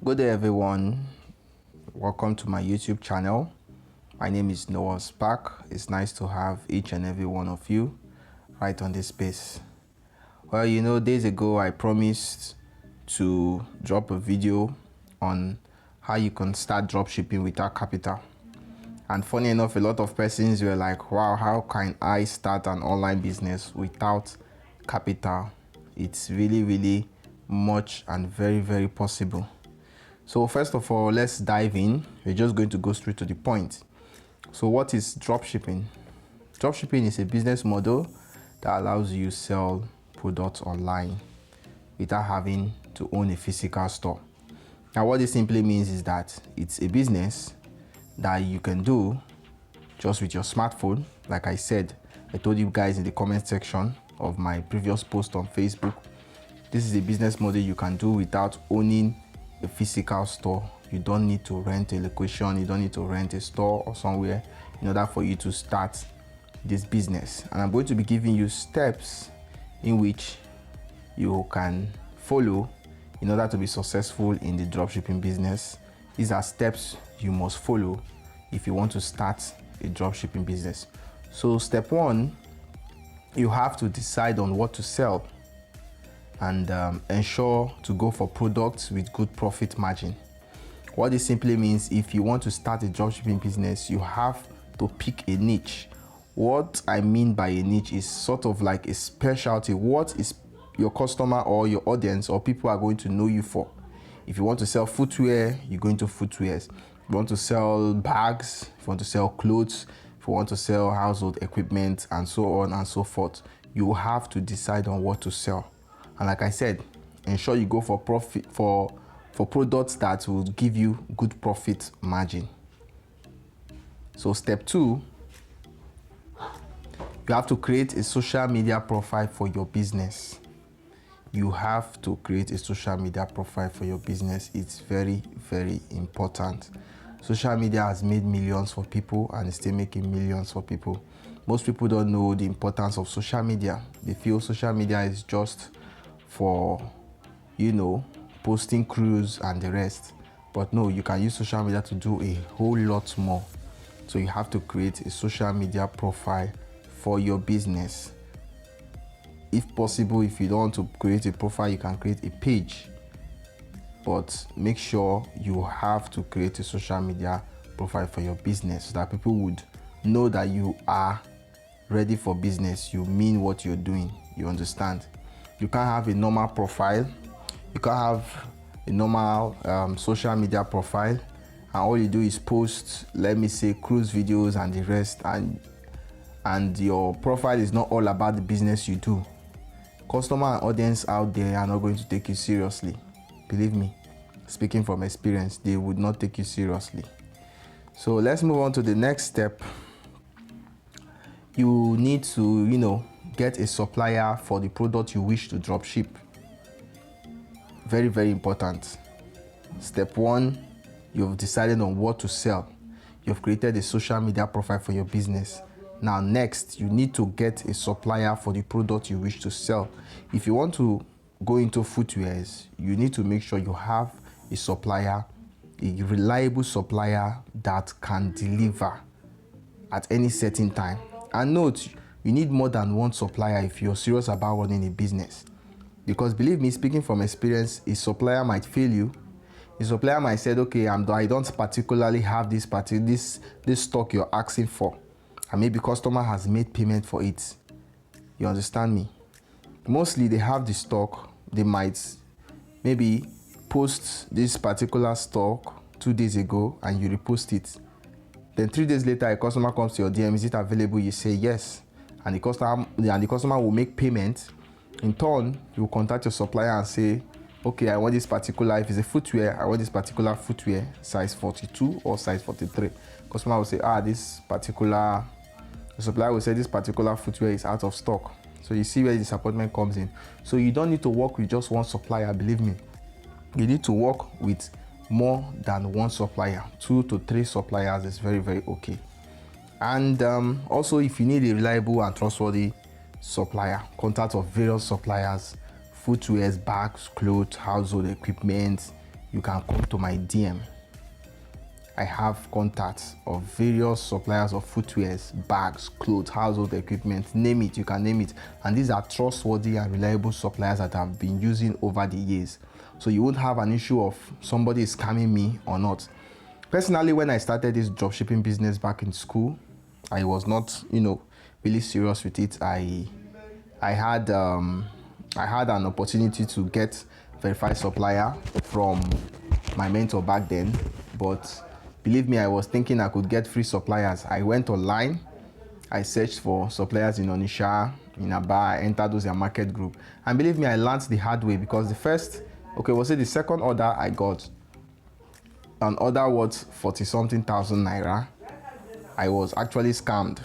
Good day everyone, welcome to my YouTube channel. My name is Noah Spark. It's nice to have each and every one of you right on this space. Well, days ago I promised to drop a video on how you can start dropshipping without capital. And funny enough, a lot of persons were like, wow, how can I start an online business without capital? It's really much and very possible. So first of all, let's dive in. We're just going to go straight to the point. So what is dropshipping? Dropshipping is a business model that allows you to sell products online without having to own a physical store. Now what this simply means is that it's a business that you can do just with your smartphone. Like I said, I told you guys in the comment section of my previous post on Facebook, this is a business model you can do without owning a physical store. You don't need to rent a location, you don't need to rent a store or somewhere in order for you to start this business. And I'm going to be giving you steps in which you can follow in order to be successful in the dropshipping business. These are steps you must follow if you want to start a dropshipping business. So step one, you have to decide on what to sell and ensure to go for products with good profit margin. What this simply means, if you want to start a dropshipping business, you have to pick a niche. What I mean by a niche is sort of like a specialty. What is your customer or your audience or people are going to know you for? If you want to sell footwear, you go into footwear. If you want to sell bags, if you want to sell clothes, if you want to sell household equipment and so on and so forth, you have to decide on what to sell. And like I said, ensure you go for profit for products that will give you good profit margin. So step two, you have to create a social media profile for your business. You have to create a social media profile for your business. It's very important. Social media has made millions for people and is still making millions for people. Most people don't know the importance of social media. They feel social media is just for, posting crews and the rest. But no, you can use social media to do a whole lot more. So you have to create a social media profile for your business. If possible, if you don't want to create a profile, you can create a page. But make sure you have to create a social media profile for your business so that people would know that you are ready for business. You mean what you're doing. You understand? You can't have a normal profile. You can't have a normal social media profile and all you do is post, let me say, cruise videos and the rest, and your profile is not all about the business you do. Customer and audience out there are not going to take you seriously. Believe me, speaking from experience, they would not take you seriously. So let's move on to the next step. You need to, get a supplier for the product you wish to drop ship. Very important. Step one, you've decided on what to sell. You've created a social media profile for your business. Now next, you need to get a supplier for the product you wish to sell. If you want to go into footwears, you need to make sure you have a supplier, a reliable supplier that can deliver at any certain time. And note, you need more than one supplier if you're serious about running a business. Because believe me, speaking from experience, a supplier might fail you. A supplier might say, okay, I don't particularly have this stock you're asking for. And maybe customer has made payment for it. You understand me? Mostly they have the stock. They might maybe post this particular stock 2 days ago and you repost it. Then 3 days later, a customer comes to your DM, is it available? You say yes. And the customer will make payment. In turn, you will contact your supplier and say, okay, I want this particular, if it's a footwear, I want this particular footwear, size 42 or size 43. Customer will say, the supplier will say this particular footwear is out of stock. So you see where the disappointment comes in. So you don't need to work with just one supplier, believe me. You need to work with more than one supplier. 2 to 3 suppliers is very okay. And also, if you need a reliable and trustworthy supplier, contact of various suppliers, footwear, bags, clothes, household equipment, you can come to my DM. I have contacts of various suppliers of footwears, bags, clothes, household equipment, name it, you can name it. And these are trustworthy and reliable suppliers that I've been using over the years. So you won't have an issue of somebody scamming me or not. Personally, when I started this dropshipping business back in school, I was not, really serious with it. I had an opportunity to get verified supplier from my mentor back then, but believe me, I was thinking I could get free suppliers. I went online, I searched for suppliers in Onisha, in Aba, I entered those their market group, and believe me, I learned the hard way, because the second order I got, an order worth 40-something thousand naira, I was actually scammed.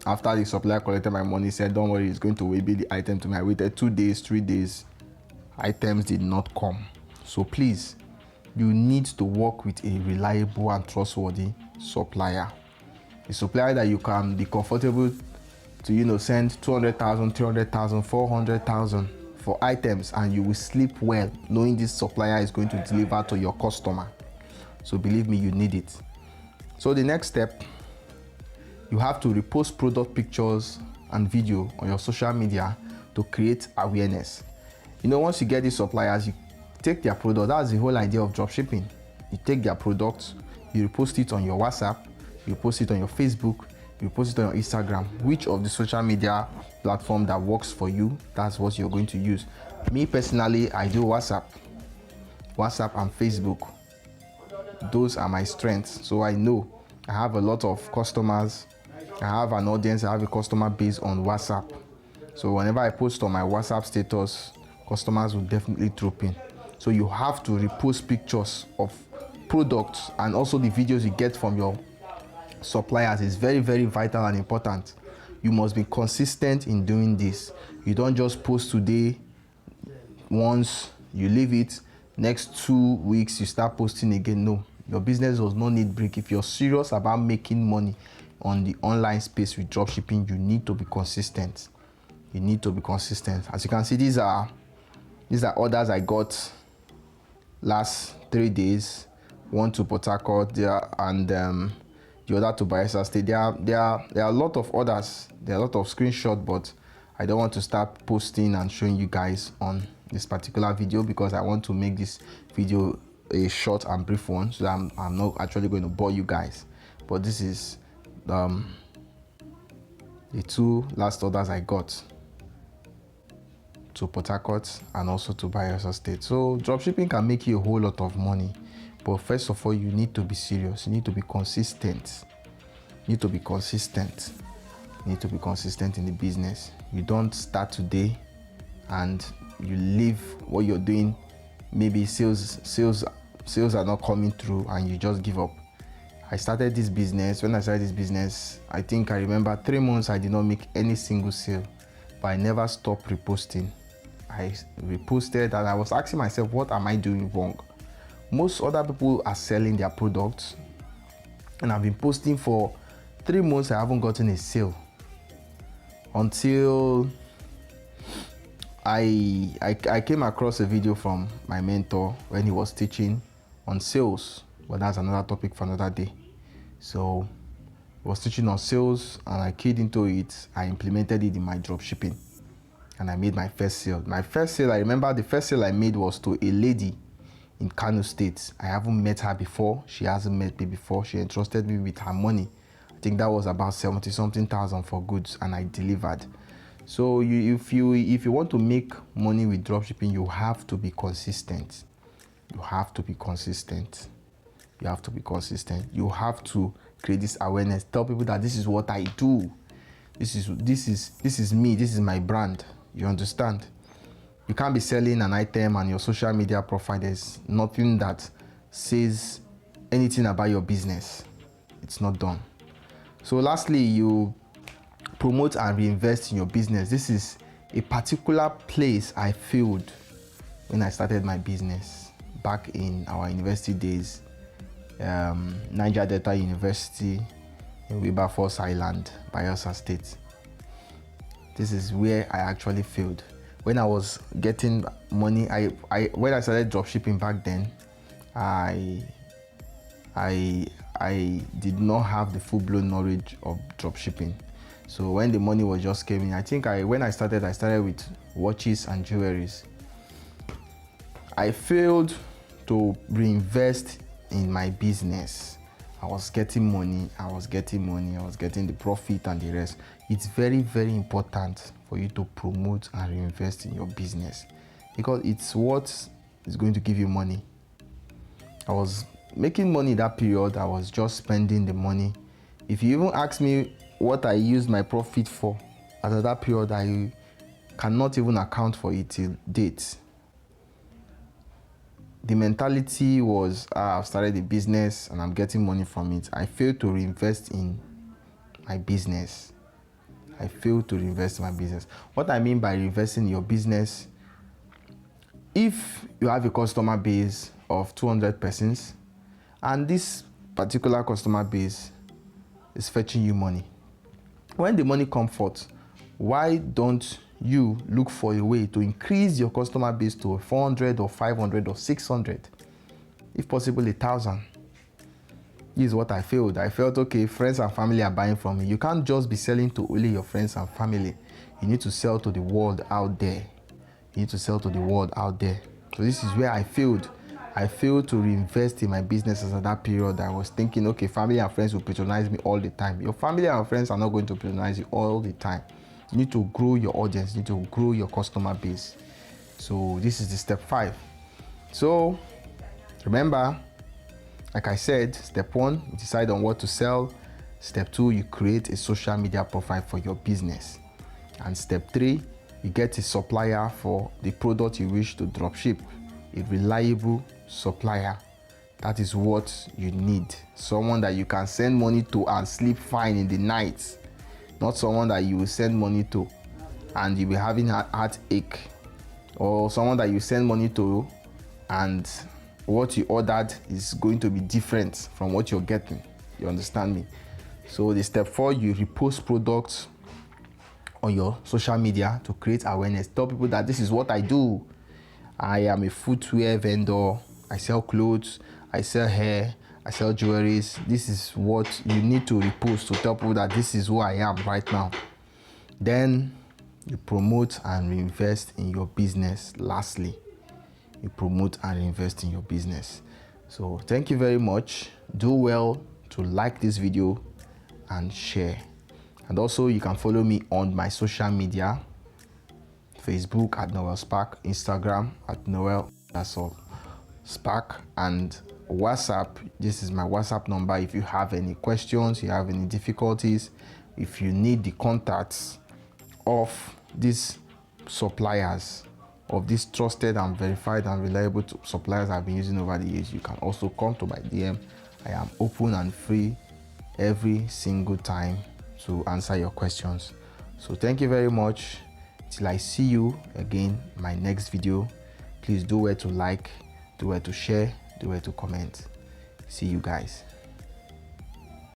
After the supplier collected my money, said, don't worry, it's going to be the item to me. I waited 2 days, 3 days, items did not come. So please, you need to work with a reliable and trustworthy supplier. A supplier that you can be comfortable to, send 200,000, 300,000, 400,000 for items, and you will sleep well knowing this supplier is going to deliver to your customer. So believe me, you need it. So the next step, you have to repost product pictures and video on your social media to create awareness. Once you get these suppliers, you take their product. That's the whole idea of dropshipping. You take their products, you repost it on your WhatsApp, you post it on your Facebook, you post it on your Instagram. Which of the social media platform that works for you, that's what you're going to use. Me personally, I do WhatsApp and Facebook. Those are my strengths. So I know I have a lot of customers. I have an audience, I have a customer base on WhatsApp. So whenever I post on my WhatsApp status, customers will definitely drop in. So you have to repost pictures of products, and also the videos you get from your suppliers is very, very vital and important. You must be consistent in doing this. You don't just post today once, you leave it, next 2 weeks you start posting again. No, your business does not need break. If you're serious about making money on the online space with dropshipping, you need to be consistent. As you can see, these are orders I got last 3 days. One to Port Harcourt there, and the other to Bayelsa State. There are a lot of orders. There are a lot of screenshots, but I don't want to start posting and showing you guys on this particular video, because I want to make this video a short and brief one, so that I'm not actually going to bore you guys. But this is the 2 last orders I got to Port Harcourt and also to Bayelsa State. So dropshipping can make you a whole lot of money, but first of all, you need to be serious. You need to be consistent. You need to be consistent in the business. You don't start today and you leave what you're doing. Maybe sales are not coming through and you just give up. I started this business. When I started this business, I remember 3 months I did not make any single sale, but I never stopped reposting. I reposted and I was asking myself, what am I doing wrong? Most other people are selling their products, and I've been posting for 3 months. I haven't gotten a sale until I came across a video from my mentor when he was teaching on sales, but that's another topic for another day. So he was teaching on sales, and I keyed into it. I implemented it in my dropshipping, and I made my first sale. I remember the first sale I made was to a lady in Kano State. I haven't met her before. She hasn't met me before. She entrusted me with her money. I think that was about 70-something thousand for goods, and I delivered. So if you want to make money with dropshipping, you have to be consistent. You have to create this awareness. Tell people that this is what I do. This is me. This is my brand. You understand? You can't be selling an item and your social media profile, there's nothing that says anything about your business. It's not done. So lastly, you promote and reinvest in your business. This is a particular place I failed when I started my business back in our university days. Niger Delta University in Wilberforce Island, Bayelsa State. This is where I actually failed. when I was getting money, when I started dropshipping back then, I did not have the full-blown knowledge of dropshipping. So when the money was just came in, I think when I started with watches and jewelries. I failed to reinvest in my business. I was getting money, I was getting the profit and the rest. It's very, very important for you to promote and reinvest in your business, because it's what is going to give you money. I was making money that period, I was just spending the money. If you even ask me what I used my profit for at that period, I cannot even account for it till date. The mentality was, I've started a business and I'm getting money from it. I failed to reinvest in my business. What I mean by reinvesting in your business, if you have a customer base of 200 persons and this particular customer base is fetching you money, when the money comes forth, why don't you look for a way to increase your customer base to 400 or 500 or 600, if possible 1,000? This is what I felt. I felt, okay, friends and family are buying from me. You can't just be selling to only your friends and family. You need to sell to the world out there. So this is where I failed. I failed to reinvest in my businesses at that period. I was thinking, okay, family and friends will patronize me all the time. Your family and friends are not going to patronize you all the time. You need to grow your audience, you need to grow your customer base. So this is the step 5. So remember, like I said, step 1, you decide on what to sell. Step 2, you create a social media profile for your business. And step 3, you get a supplier for the product you wish to dropship, a reliable supplier. That is what you need. Someone that you can send money to and sleep fine in the night. Not someone that you will send money to and you'll be having a heartache, or someone that you send money to and what you ordered is going to be different from what you're getting. You understand me? So the step 4, you repost products on your social media to create awareness. Tell people that this is what I do. I am a footwear vendor. I sell clothes, I sell hair, I sell jewelries. This is what you need to repost to tell people that this is who I am right now. Then you promote and reinvest in your business. Lastly, you promote and reinvest in your business. So thank you very much. Do well to like this video and share. And also you can follow me on my social media: Facebook at Noel Spark, Instagram at Noel Spark, and WhatsApp. This is my WhatsApp number. If you have any questions, you have any difficulties, if you need the contacts of these suppliers, of these trusted and verified and reliable suppliers I've been using over the years, you can also come to my DM. I am open and free every single time to answer your questions. So thank you very much. Till I see you again in my next video, please do well to like, do well to share, do well to comment. See you guys.